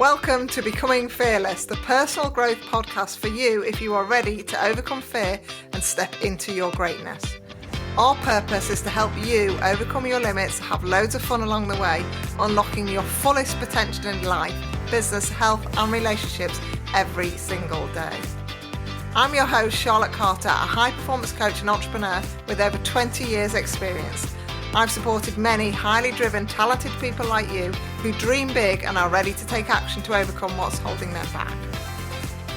Welcome to Becoming Fearless, the personal growth podcast for you if you are ready to overcome fear and step into your greatness. Our purpose is to help you overcome your limits, have loads of fun along the way, unlocking your fullest potential in life, business, health and relationships every single day. I'm your host, Charlotte Carter, a high-performance coach and entrepreneur with over 20 years experience. I've supported many highly driven, talented people like you who dream big and are ready to take action to overcome what's holding them back.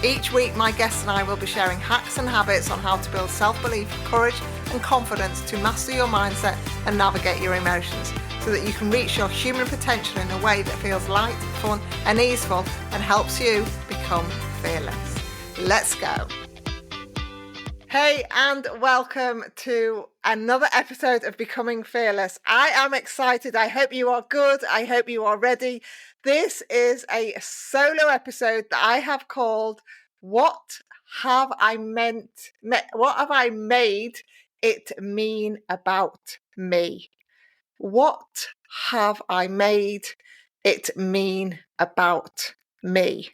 Each week, my guests and I will be sharing hacks and habits on how to build self-belief, courage and confidence to master your mindset and navigate your emotions so that you can reach your human potential in a way that feels light, fun and easeful and helps you become fearless. Let's go. Hey, and welcome to another episode of Becoming Fearless. I am excited. I hope you are good. I hope you are ready. This is a solo episode that I have called What Have I Made It Mean About Me? What have I made it mean about me?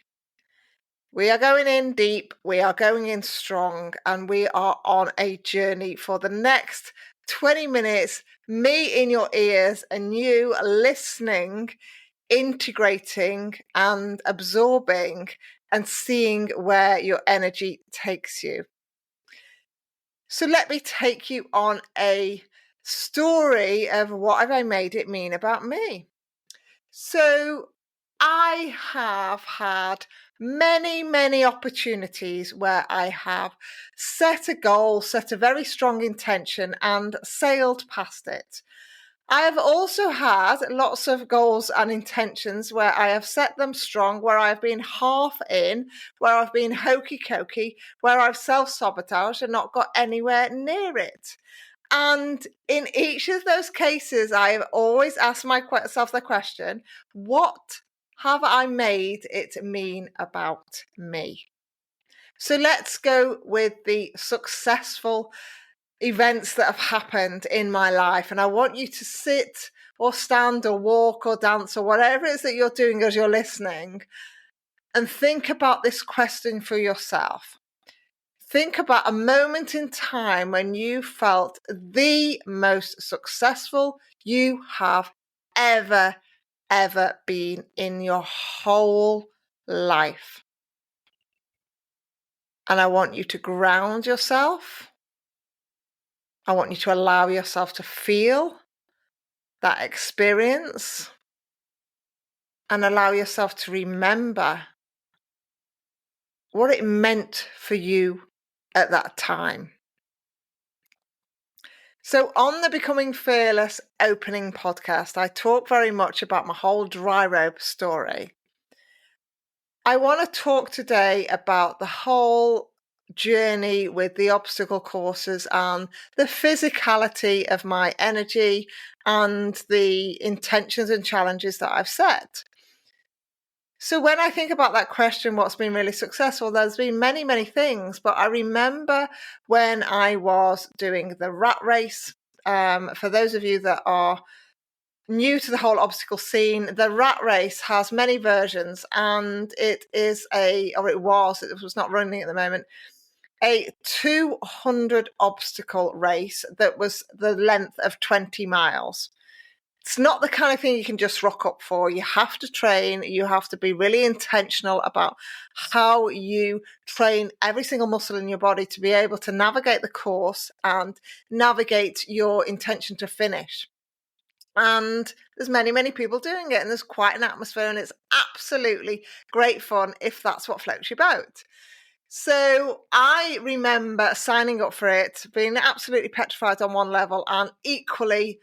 We are going in deep, we are going in strong, and we are on a journey for the next 20 minutes, me in your ears and you listening, integrating and absorbing and seeing where your energy takes you. So let me take you on a story of what have I made it mean about me. So I have had many opportunities where I have set a goal, set a very strong intention and sailed past it. I have also had lots of goals and intentions where I have set them strong, where I've been half in, where I've been hokey cokey, where I've self-sabotaged and not got anywhere near it. And in each of those cases, I have always asked myself the question, what have I made it mean about me? So let's go with the successful events that have happened in my life. And I want you to sit or stand or walk or dance or whatever it is that you're doing as you're listening and think about this question for yourself. Think about a moment in time when you felt the most successful you have ever been in your whole life. And I want you to ground yourself. I want you to allow yourself to feel that experience and allow yourself to remember what it meant for you at that time. So on the Becoming Fearless opening podcast, I talk very much about my whole dry rope story. I want to talk today about the whole journey with the obstacle courses and the physicality of my energy and the intentions and challenges that I've set. So when I think about that question, what's been really successful, there's been many things, but I remember when I was doing the rat race. For those of you that are new to the whole obstacle scene, the rat race has many versions, and it was not running at the moment, a 200 obstacle race that was the length of 20 miles. It's not the kind of thing you can just rock up for. You have to train. You have to be really intentional about how you train every single muscle in your body to be able to navigate the course and navigate your intention to finish. And there's many people doing it, and there's quite an atmosphere, and it's absolutely great fun if that's what floats your boat. So I remember signing up for it, being absolutely petrified on one level and equally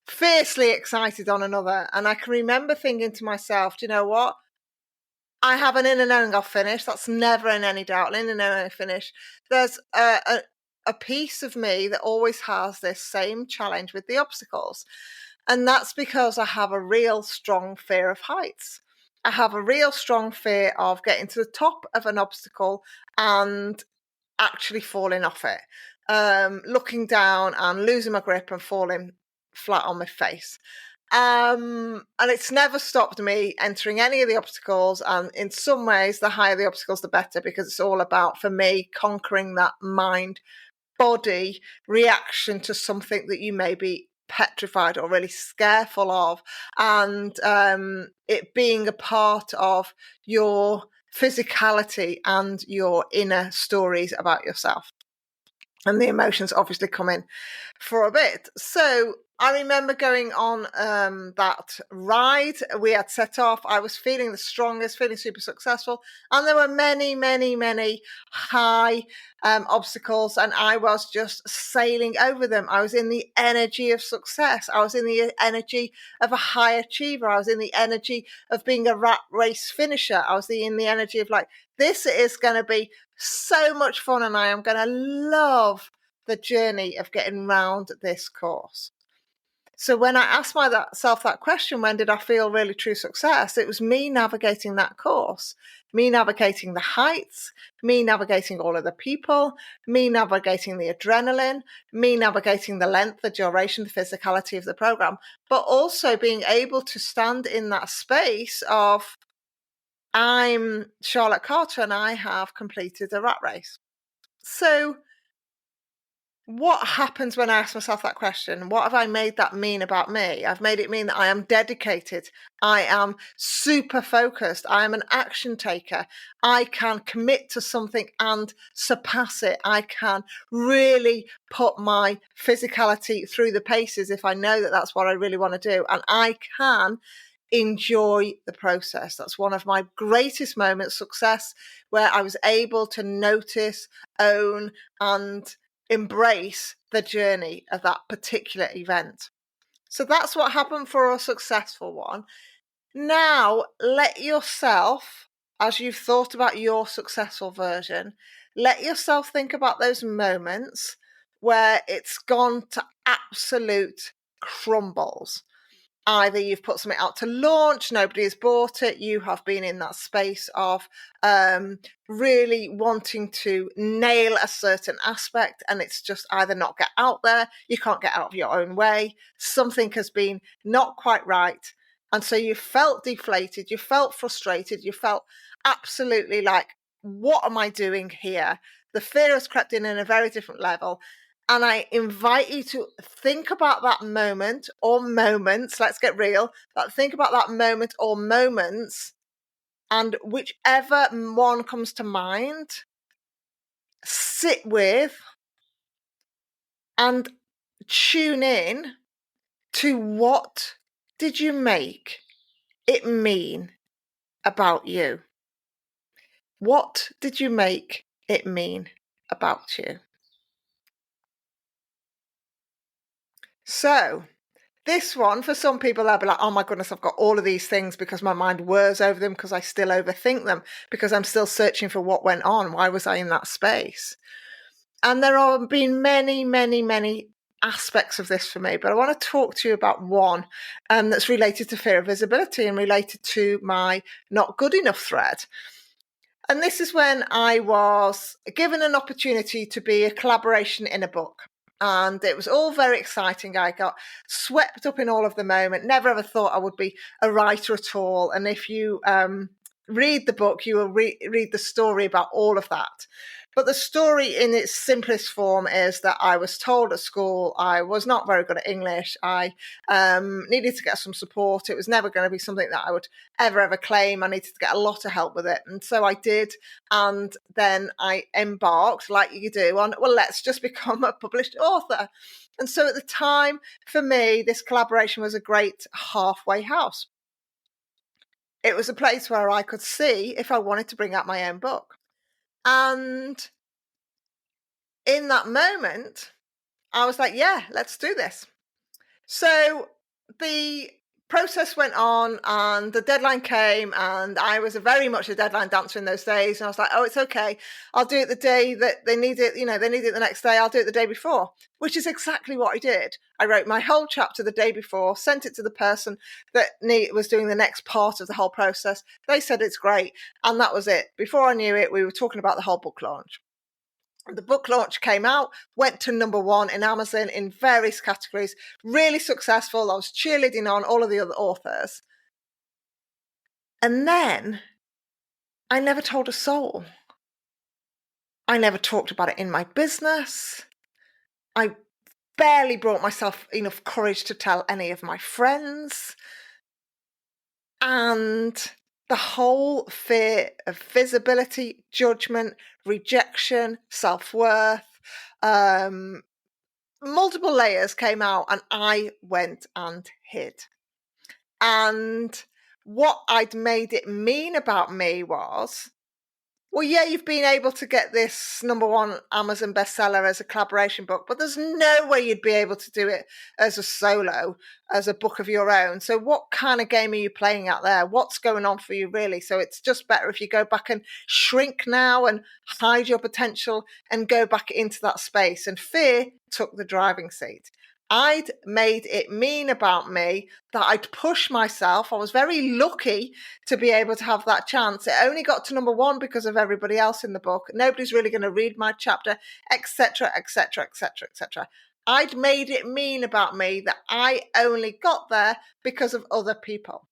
fiercely excited on another. And I can remember thinking to myself, do you know what? I have an inner knowing I'll finish. That's never in any doubt. An inner knowing I'll finish. There's a piece of me that always has this same challenge with the obstacles. And that's because I have a real strong fear of heights. I have a real strong fear of getting to the top of an obstacle and actually falling off it, looking down and losing my grip and falling flat on my face. And it's never stopped me entering any of the obstacles. And in some ways, the higher the obstacles, the better, because it's all about, for me, conquering that mind body reaction to something that you may be petrified or really scareful of, and it being a part of your physicality and your inner stories about yourself. And the emotions obviously come in for a bit. So I remember going on that ride. We had set off. I was feeling the strongest, feeling super successful. And there were many, many, many high obstacles. And I was just sailing over them. I was in the energy of success. I was in the energy of a high achiever. I was in the energy of being a rat race finisher. I was in the energy of like, this is going to be so much fun, and I am going to love the journey of getting round this course. So when I asked myself that question, when did I feel really true success? It was me navigating that course, me navigating the heights, me navigating all of the people, me navigating the adrenaline, me navigating the length, the duration, the physicality of the program, but also being able to stand in that space of, I'm Charlotte Carter and I have completed a rat race. So what happens when I ask myself that question? What have I made that mean about me? I've made it mean that I am dedicated. I am super focused. I am an action taker. I can commit to something and surpass it. I can really put my physicality through the paces if I know that that's what I really want to do. And I can enjoy the process. That's one of my greatest moments, success, where I was able to notice, own, and embrace the journey of that particular event. So that's what happened for a successful one. Now, let yourself, as you've thought about your successful version, let yourself think about those moments where it's gone to absolute crumbles. Either you've put something out to launch, nobody has bought it, you have been in that space of really wanting to nail a certain aspect, and it's just either not get out there, you can't get out of your own way, something has been not quite right. And so you felt deflated, you felt frustrated, you felt absolutely like, what am I doing here? The fear has crept in a very different level. And I invite you to think about that moment or moments. Let's get real. Think about that moment or moments, and whichever one comes to mind, sit with and tune in to what did you make it mean about you? What did you make it mean about you? So, this one, for some people, they'll be like, oh my goodness, I've got all of these things because my mind whirs over them, because I still overthink them, because I'm still searching for what went on. Why was I in that space? And there have been many, many, many aspects of this for me, but I want to talk to you about one that's related to fear of visibility and related to my not good enough thread. And this is when I was given an opportunity to be a collaboration in a book. And it was all very exciting. I got swept up in all of the moment. Never ever thought I would be a writer at all. And if you read the book, you will read the story about all of that. But the story in its simplest form is that I was told at school I was not very good at English. I needed to get some support. It was never going to be something that I would ever claim. I needed to get a lot of help with it. And so I did. And then I embarked, like you do, on, well, let's just become a published author. And so at the time, for me, this collaboration was a great halfway house. It was a place where I could see if I wanted to bring out my own book. And in that moment, I was like, yeah, let's do this. So the process went on and the deadline came, and I was very much a deadline dancer in those days. And I was like, oh, it's okay. I'll do it the day that they need it. You know, they need it the next day. I'll do it the day before, which is exactly what I did. I wrote my whole chapter the day before, sent it to the person that was doing the next part of the whole process. They said it's great. And that was it. Before I knew it, we were talking about the whole book launch. The book launch came out, went to number one in Amazon in various categories, really successful. I was cheerleading on all of the other authors. And then I never told a soul. I never talked about it in my business. I barely brought myself enough courage to tell any of my friends. And the whole fear of visibility, judgment, rejection, self-worth, multiple layers came out, and I went and hid. And what I'd made it mean about me was, well, yeah, you've been able to get this number one Amazon bestseller as a collaboration book, but there's no way you'd be able to do it as a solo, as a book of your own. So what kind of game are you playing out there? What's going on for you, really? So it's just better if you go back and shrink now and hide your potential and go back into that space. And fear took the driving seat. I'd made it mean about me that I'd push myself. I was very lucky to be able to have that chance. It only got to number one because of everybody else in the book. Nobody's really going to read my chapter, etc., etc., etc., etc. I'd made it mean about me that I only got there because of other people.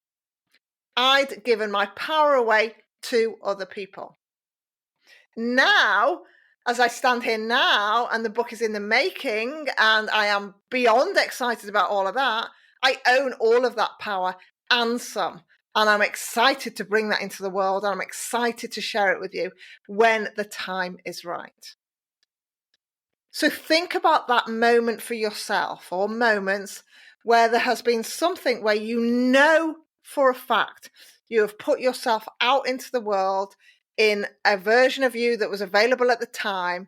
I'd given my power away to other people. Now, as I stand here now and the book is in the making and I am beyond excited about all of that, I own all of that power and some. And I'm excited to bring that into the world. And I'm excited to share it with you when the time is right. So think about that moment for yourself, or moments where there has been something where you know for a fact you have put yourself out into the world in a version of you that was available at the time.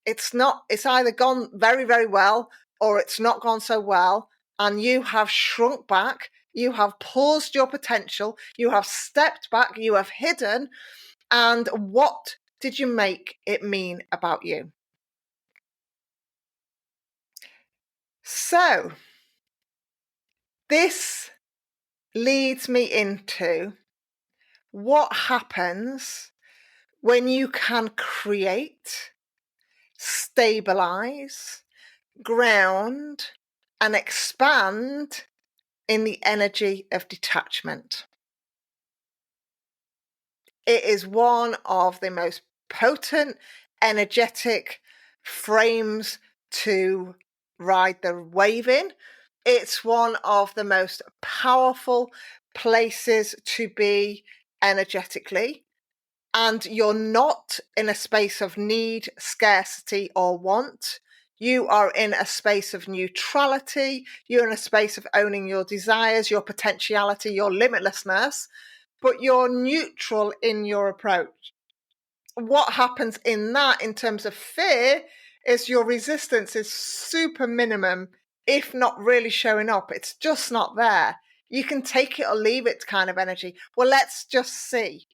It's either gone very, very well, or it's not gone so well, and you have shrunk back, you have paused your potential, you have stepped back, you have hidden. And what did you make it mean about you? So this leads me into what happens when you can create, stabilize, ground, and expand in the energy of detachment. It is one of the most potent, energetic frames to ride the wave in. It's one of the most powerful places to be energetically. And you're not in a space of need, scarcity, or want. You are in a space of neutrality. You're in a space of owning your desires, your potentiality, your limitlessness, but you're neutral in your approach. What happens in that, in terms of fear, is your resistance is super minimum, if not really showing up. It's just not there. You can take it or leave it kind of energy. Well, let's just see.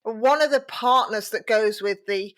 One of the partners that goes with the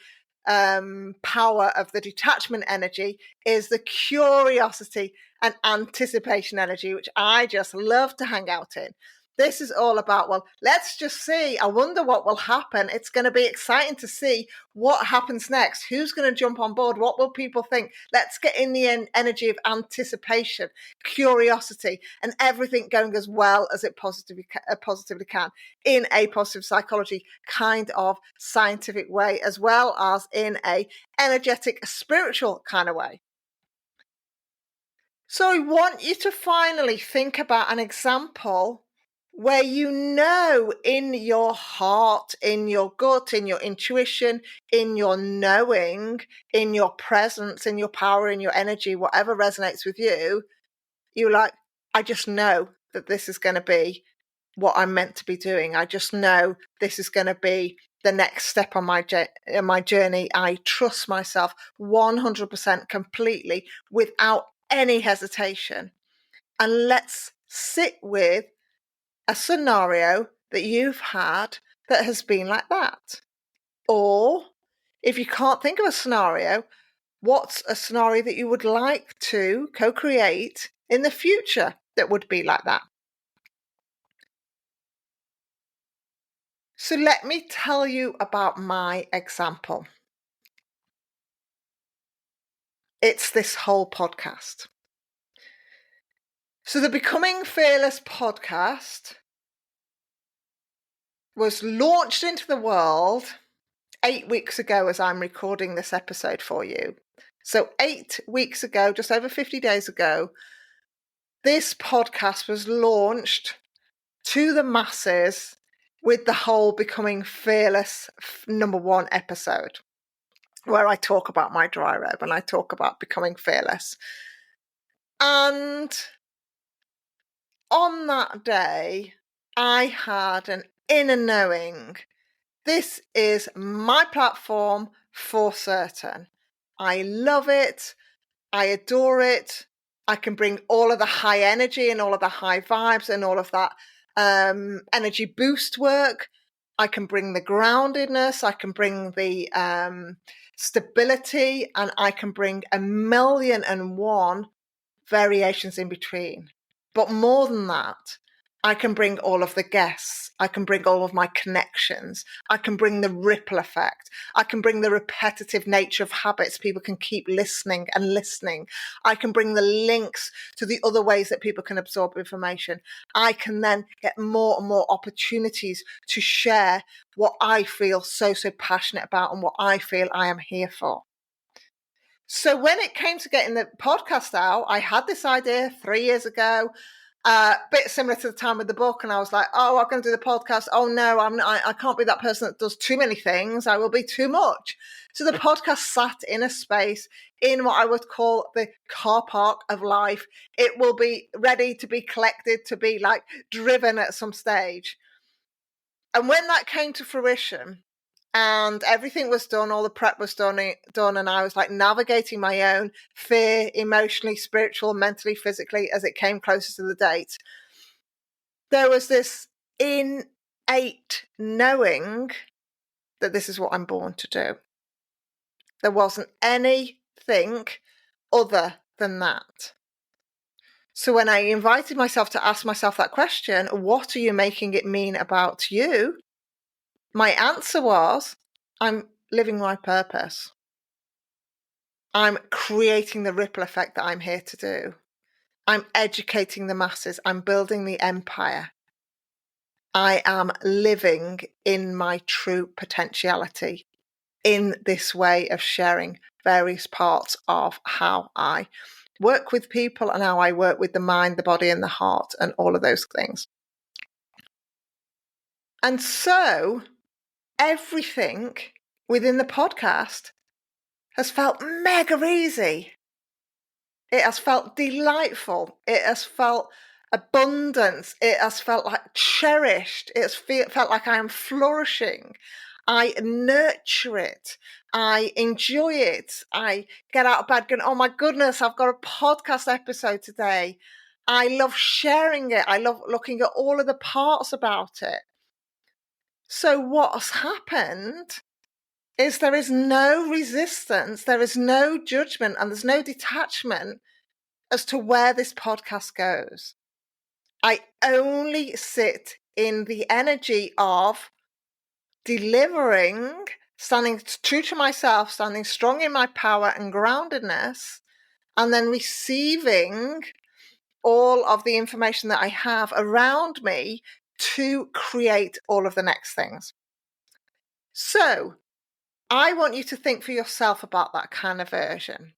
power of the detachment energy is the curiosity and anticipation energy, which I just love to hang out in. This is all about, well, let's just see. I wonder what will happen. It's going to be exciting to see what happens next. Who's going to jump on board? What will people think? Let's get in the energy of anticipation, curiosity, and everything going as well as it positively can in a positive psychology kind of scientific way, as well as in a energetic, spiritual kind of way. So I want you to finally think about an example where you know in your heart, in your gut, in your intuition, in your knowing, in your presence, in your power, in your energy, whatever resonates with you, you're like, I just know that this is going to be what I'm meant to be doing. I just know this is going to be the next step on my journey. I trust myself 100% completely without any hesitation. And let's sit with a scenario that you've had that has been like that. Or if you can't think of a scenario, what's a scenario that you would like to co-create in the future that would be like that? So let me tell you about my example. It's this whole podcast. So the Becoming Fearless podcast was launched into the world 8 weeks ago as I'm recording this episode for you. So 8 weeks ago, just over 50 days ago, this podcast was launched to the masses with the whole Becoming Fearless #1 episode, where I talk about my dry rub and I talk about becoming fearless. And on that day, I had an inner knowing. This is my platform for certain. I love it. I adore it. I can bring all of the high energy and all of the high vibes and all of that energy boost work. I can bring the groundedness. I can bring the stability, and I can bring 1,000,001 variations in between. But more than that, I can bring all of the guests. I can bring all of my connections. I can bring the ripple effect. I can bring the repetitive nature of habits. People can keep listening and listening. I can bring the links to the other ways that people can absorb information. I can then get more and more opportunities to share what I feel so passionate about and what I feel I am here for. So when it came to getting the podcast out, I had this idea 3 years ago, bit similar to the time with the book. And I was like, oh, I'm going to do the podcast. Oh, no, I can't be that person that does too many things. I will be too much. So the podcast sat in a space in what I would call the car park of life. It will be ready to be collected, to be like driven at some stage. And when that came to fruition, and everything was done, all the prep was done, and I was like navigating my own fear, emotionally, spiritual, mentally, physically, as it came closer to the date, there was this innate knowing that this is what I'm born to do. There wasn't anything other than that. So when I invited myself to ask myself that question, what are you making it mean about you? My answer was, I'm living my purpose. I'm creating the ripple effect that I'm here to do. I'm educating the masses. I'm building the empire. I am living in my true potentiality in this way of sharing various parts of how I work with people and how I work with the mind, the body, and the heart, and all of those things. And so everything within the podcast has felt mega easy. It has felt delightful. It has felt abundance. It has felt like cherished. It has felt like I am flourishing. I nurture it. I enjoy it. I get out of bed going, oh my goodness, I've got a podcast episode today. I love sharing it. I love looking at all of the parts about it. So what's happened is there is no resistance, there is no judgment, and there's no detachment as to where this podcast goes. I only sit in the energy of delivering, standing true to myself, standing strong in my power and groundedness, and then receiving all of the information that I have around me to create all of the next things. So I want you to think for yourself about that kind of version.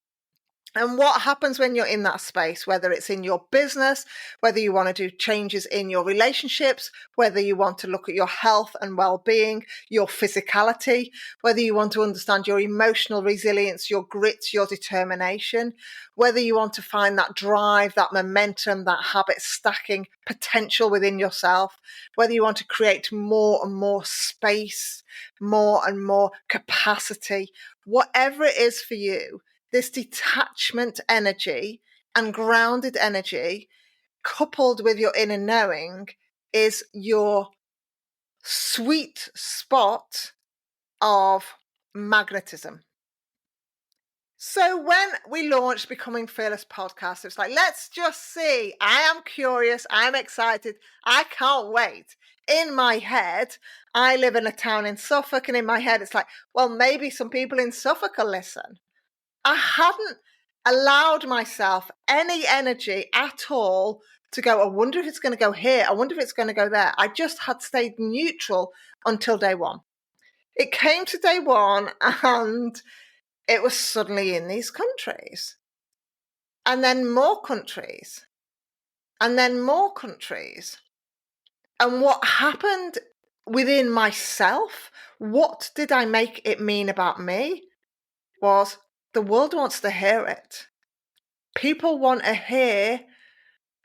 And what happens when you're in that space, whether it's in your business, whether you want to do changes in your relationships, whether you want to look at your health and well-being, your physicality, whether you want to understand your emotional resilience, your grit, your determination, whether you want to find that drive, that momentum, that habit stacking potential within yourself, whether you want to create more and more space, more and more capacity, whatever it is for you. This detachment energy and grounded energy, coupled with your inner knowing, is your sweet spot of magnetism. So when we launched Becoming Fearless podcast, it's like, let's just see. I am curious. I'm excited. I can't wait. In my head, I live in a town in Suffolk, and in my head, it's like, well, maybe some people in Suffolk will listen. I hadn't allowed myself any energy at all to go, I wonder if it's going to go here. I wonder if it's going to go there. I just had stayed neutral until day one. It came to day one and it was suddenly in these countries. And then more countries. And then more countries. And what happened within myself, what did I make it mean about me, was the world wants to hear it. People want to hear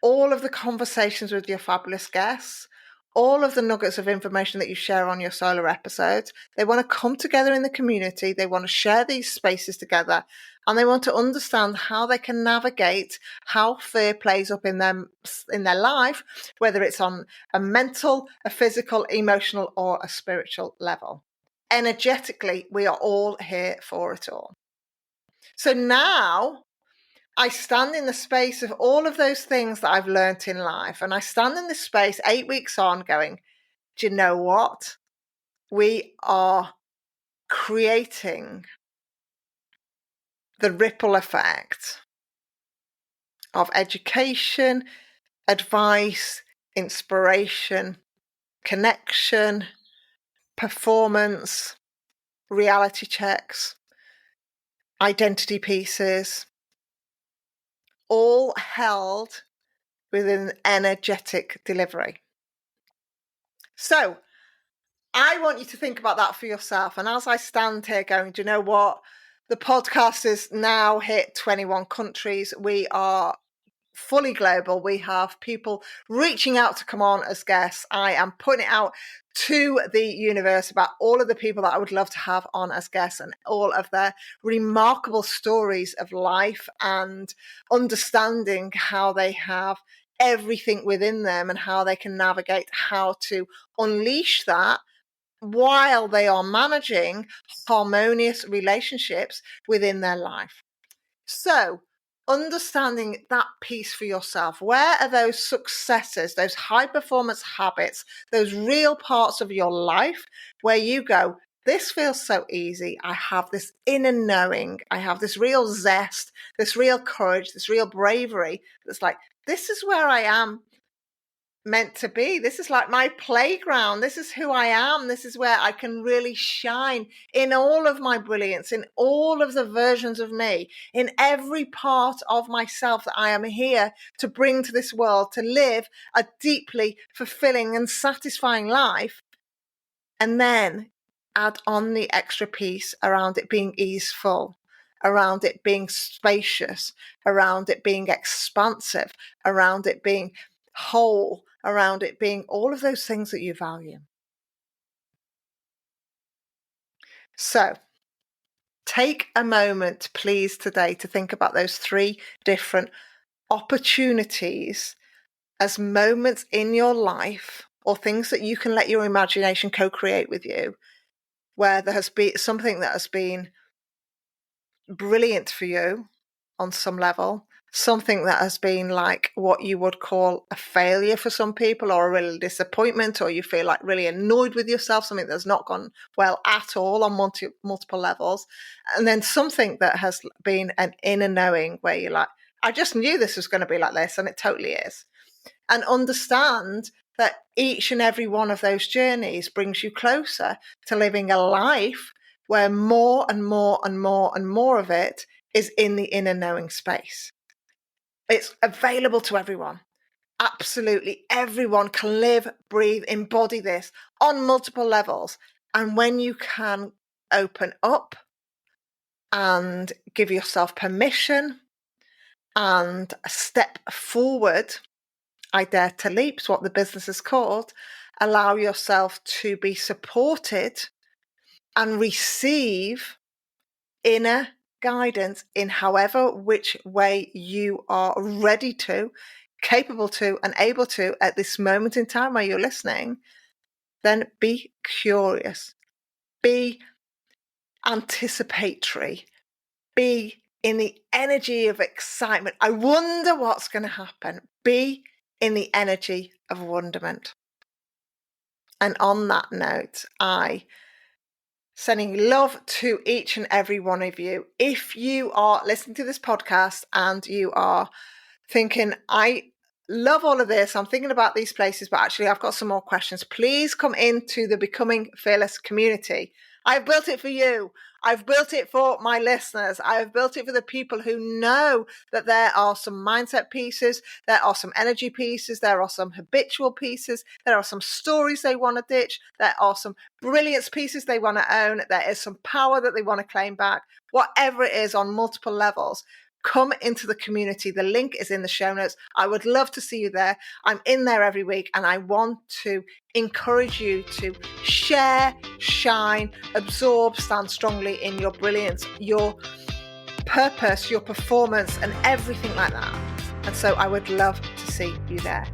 all of the conversations with your fabulous guests, all of the nuggets of information that you share on your solo episodes. They want to come together in the community. They want to share these spaces together, and they want to understand how they can navigate how fear plays up in their life, whether it's on a mental, a physical, emotional, or a spiritual level. Energetically, we are all here for it all. So now I stand in the space of all of those things that I've learnt in life. And I stand in this space 8 weeks on going, do you know what? We are creating the ripple effect of education, advice, inspiration, connection, performance, reality checks, identity pieces, all held within energetic delivery. So I want you to think about that for yourself. And as I stand here going, do you know what? The podcast has now hit 21 countries. We are fully global. We have people reaching out to come on as guests. I am putting it out to the universe about all of the people that I would love to have on as guests and all of their remarkable stories of life and understanding how they have everything within them and how they can navigate how to unleash that while they are managing harmonious relationships within their life. So, understanding that piece for yourself. Where are those successes, those high performance habits, those real parts of your life where you go, this feels so easy. I have this inner knowing. I have this real zest, this real courage, this real bravery. That's like, this is where I am meant to be. This is like my playground. This is who I am. This is where I can really shine in all of my brilliance, in all of the versions of me, in every part of myself that I am here to bring to this world, to live a deeply fulfilling and satisfying life. And then add on the extra piece around it being easeful, around it being spacious, around it being expansive, around it being whole, around it being all of those things that you value. So take a moment, please, today to think about those 3 different opportunities as moments in your life or things that you can let your imagination co-create with you, where there has been something that has been brilliant for you on some level, something that has been like what you would call a failure for some people, or a real disappointment, or you feel like really annoyed with yourself, something that's not gone well at all on multiple levels. And then something that has been an inner knowing where you're like, I just knew this was going to be like this, and it totally is. And understand that each and every one of those journeys brings you closer to living a life where more and more and more and more of it is in the inner knowing space. It's available to everyone. Absolutely everyone can live, breathe, embody this on multiple levels. And when you can open up and give yourself permission and step forward, I dare to leap is what the business is called, allow yourself to be supported and receive inner guidance in however which way you are ready to, capable to, and able to at this moment in time where you're listening, then be curious, be anticipatory, be in the energy of excitement. I wonder what's going to happen. Be in the energy of wonderment. And on that note, I Sending love to each and every one of you. If you are listening to this podcast and you are thinking, I love all of this, I'm thinking about these places, but actually I've got some more questions, please come into the Becoming Fearless community. I've built it for you. I've built it for my listeners. I've built it for the people who know that there are some mindset pieces, there are some energy pieces, there are some habitual pieces, there are some stories they want to ditch, there are some brilliance pieces they want to own, there is some power that they want to claim back, whatever it is on multiple levels. Come into the community. The link is in the show notes. I would love to see you there. I'm in there every week, and I want to encourage you to share, shine, absorb, stand strongly in your brilliance, your purpose, your performance, and everything like that. And so I would love to see you there.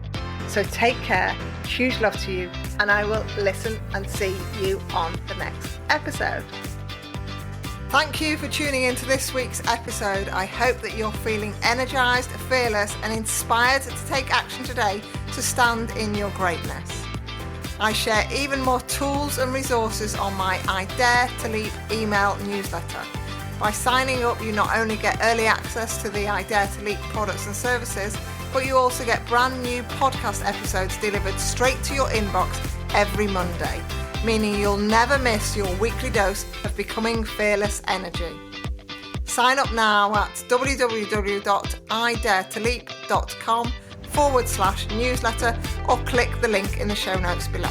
So take care. Huge love to you, and I will listen and see you on the next episode. Thank you for tuning into this week's episode. I hope that you're feeling energized, fearless, and inspired to take action today to stand in your greatness. I share even more tools and resources on my I Dare to Leap email newsletter. By signing up, you not only get early access to the I Dare to Leap products and services, but you also get brand new podcast episodes delivered straight to your inbox every Monday, meaning you'll never miss your weekly dose of Becoming Fearless energy. Sign up now at www.idaretoleap.com/newsletter or click the link in the show notes below.